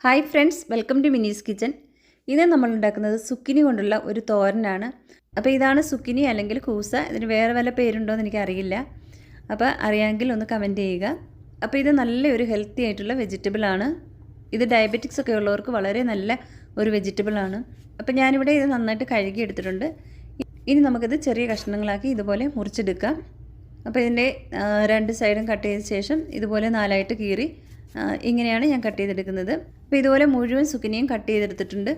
Hi friends, welcome to Mini's kitchen. ഇത് നമ്മൾ ഉണ്ടാക്കുന്നത് സുക്കിനി കൊണ്ടുള്ള ഒരു തോരനാണ്. അപ്പോൾ ഇതാണ് സുക്കിനി അല്ലെങ്കിൽ കൂസ. ഇതിന് വേറെ വല്ല പേരുണ്ടോ എന്ന് എനിക്കറിയില്ല. അപ്പോൾ അറിയാമെങ്കിൽ ഒന്ന് കമൻറ്റ് ചെയ്യുക. അപ്പോൾ ഇത് നല്ലൊരു ഹെൽത്തി ആയിട്ടുള്ള വെജിറ്റബിളാണ്. ഇത് ഡയബറ്റിക്സ് ഒക്കെ ഉള്ളവർക്ക് വളരെ നല്ല ഒരു വെജിറ്റബിളാണ്. അപ്പോൾ ഞാനിവിടെ ഇത് നന്നായിട്ട് കഴുകി എടുത്തിട്ടുണ്ട്. ഇനി നമുക്കിത് ചെറിയ കഷ്ണങ്ങളാക്കി ഇതുപോലെ മുറിച്ചെടുക്കാം. അപ്പോൾ ഇതിൻ്റെ രണ്ട് സൈഡും കട്ട് ചെയ്ത ശേഷം ഇതുപോലെ നാലായിട്ട് കീറി ഇങ്ങനെയാണ് ഞാൻ കട്ട് ചെയ്തെടുക്കുന്നത്. അപ്പോൾ ഇതുപോലെ മുഴുവൻ സുക്കിനിയും കട്ട് ചെയ്തെടുത്തിട്ടുണ്ട്.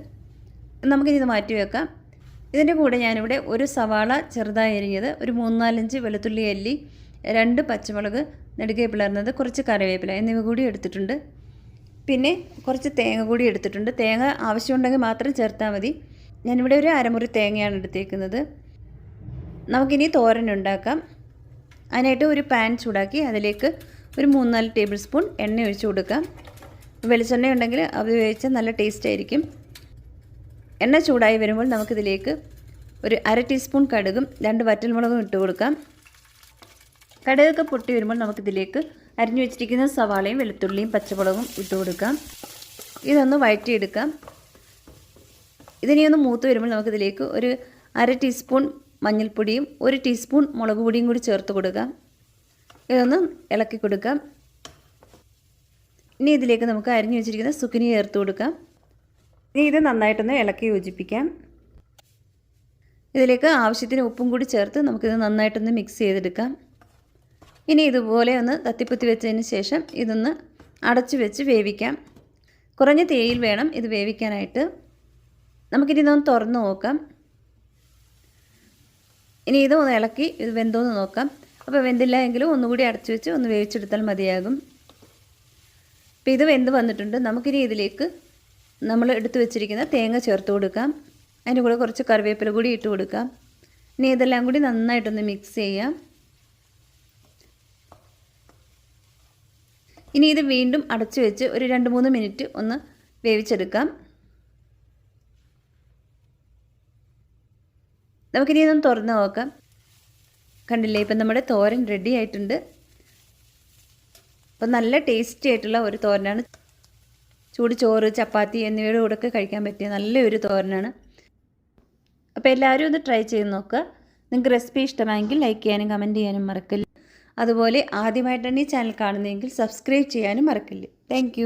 നമുക്കിത് മാറ്റി വെക്കാം. ഇതിൻ്റെ കൂടെ ഞാനിവിടെ ഒരു സവാള ചെറുതായി അരിഞ്ഞത്, ഒരു 3-4 വെളുത്തുള്ളി അല്ലി, 2 പച്ചമുളക് നെടുകെ പിളർന്നത്, കുറച്ച് കറിവേപ്പില എന്നിവ കൂടി എടുത്തിട്ടുണ്ട്. പിന്നെ കുറച്ച് തേങ്ങ കൂടി എടുത്തിട്ടുണ്ട്. തേങ്ങ ആവശ്യമുണ്ടെങ്കിൽ മാത്രം ചേർത്താൽ മതി. ഞാനിവിടെ ഒരു അരമുറി തേങ്ങയാണ് എടുത്തേക്കുന്നത്. നമുക്കിനി തോരൻ ഉണ്ടാക്കാം. അതിനായിട്ട് ഒരു പാൻ ചൂടാക്കി അതിലേക്ക് ഒരു 3-4 ടേബിൾ സ്പൂൺ എണ്ണ ഒഴിച്ച് കൊടുക്കാം. വെളിച്ചെണ്ണ ഉണ്ടെങ്കിൽ അത് ഉപയോഗിച്ചാൽ നല്ല ടേസ്റ്റ് ആയിരിക്കും. എണ്ണ ചൂടായി വരുമ്പോൾ നമുക്കിതിലേക്ക് ഒരു 1/2 ടീസ്പൂൺ കടുകും 2 വറ്റൽമുളകും ഇട്ട് കൊടുക്കാം. കടുകൊക്കെ പൊട്ടി വരുമ്പോൾ നമുക്കിതിലേക്ക് അരിഞ്ഞു വെച്ചിരിക്കുന്ന സവാളയും വെളുത്തുള്ളിയും പച്ചമുളകും ഇട്ട് കൊടുക്കാം. ഇതൊന്ന് വഴറ്റിയെടുക്കാം. ഇതിനെ ഒന്ന് മൂത്ത് വരുമ്പോൾ നമുക്കിതിലേക്ക് ഒരു 1/2 ടീസ്പൂൺ മഞ്ഞൾപ്പൊടിയും 1 ടീസ്പൂൺ മുളക് പൊടിയും കൂടി ചേർത്ത് കൊടുക്കാം. ഇതൊന്ന് ഇളക്കി കൊടുക്കാം. ഇനി ഇതിലേക്ക് നമുക്ക് അരിഞ്ഞു വെച്ചിരിക്കുന്ന സുക്കിനി ചേർത്ത് കൊടുക്കാം. ഇനി ഇത് നന്നായിട്ടൊന്ന് ഇളക്കി യോജിപ്പിക്കാം. ഇതിലേക്ക് ആവശ്യത്തിന് ഉപ്പും കൂടി ചേർത്ത് നമുക്കിത് നന്നായിട്ടൊന്ന് മിക്സ് ചെയ്തെടുക്കാം. ഇനി ഇതുപോലെ ഒന്ന് തത്തിപ്പൊത്തി വെച്ചതിന് ശേഷം ഇതൊന്ന് അടച്ചു വെച്ച് വേവിക്കാം. കുറഞ്ഞ തീയിൽ വേണം ഇത് വേവിക്കാനായിട്ട്. നമുക്കിനി ഇതൊന്ന് തുറന്ന് നോക്കാം. ഇനി ഇത് ഒന്ന് ഇളക്കി ഇത് വെന്തോന്ന് നോക്കാം. അപ്പോൾ വെന്തില്ല എങ്കിലും ഒന്നുകൂടി അടച്ചു വെച്ച് ഒന്ന് വേവിച്ചെടുത്താൽ മതിയാകും. അപ്പോൾ ഇത് വെന്ത് വന്നിട്ടുണ്ട്. നമുക്കിനി ഇതിലേക്ക് നമ്മൾ എടുത്തു വെച്ചിരിക്കുന്ന തേങ്ങ ചേർത്ത് കൊടുക്കാം. അതിൻ്റെ കൂടെ കുറച്ച് കറിവേപ്പില കൂടി ഇട്ട് കൊടുക്കാം. ഇനി ഇതെല്ലാം കൂടി നന്നായിട്ടൊന്ന് മിക്സ് ചെയ്യാം. ഇനി ഇത് വീണ്ടും അടച്ചു വെച്ച് ഒരു 2-3 മിനിറ്റ് ഒന്ന് വേവിച്ചെടുക്കാം. നമുക്കിനി ഇതൊന്ന് തുറന്ന് നോക്കാം. കണ്ടില്ലേ, ഇപ്പം നമ്മുടെ തോരൻ റെഡി ആയിട്ടുണ്ട്. അപ്പം നല്ല ടേസ്റ്റി ആയിട്ടുള്ള ഒരു തോരനാണ്. ചൂട് ചോറ്, ചപ്പാത്തി എന്നിവയുടെ കൂടെയൊക്കെ കഴിക്കാൻ പറ്റിയ നല്ലൊരു തോരനാണ്. അപ്പോൾ എല്ലാവരും ഒന്ന് ട്രൈ ചെയ്ത് നോക്കുക. നിങ്ങൾക്ക് റെസിപ്പി ഇഷ്ടമായെങ്കിൽ ലൈക്ക് ചെയ്യാനും കമൻറ്റ് ചെയ്യാനും മറക്കല്ല. അതുപോലെ ആദ്യമായിട്ടാണ് ഈ ചാനൽ കാണുന്നതെങ്കിൽ സബ്സ്ക്രൈബ് ചെയ്യാനും മറക്കല്ല. താങ്ക്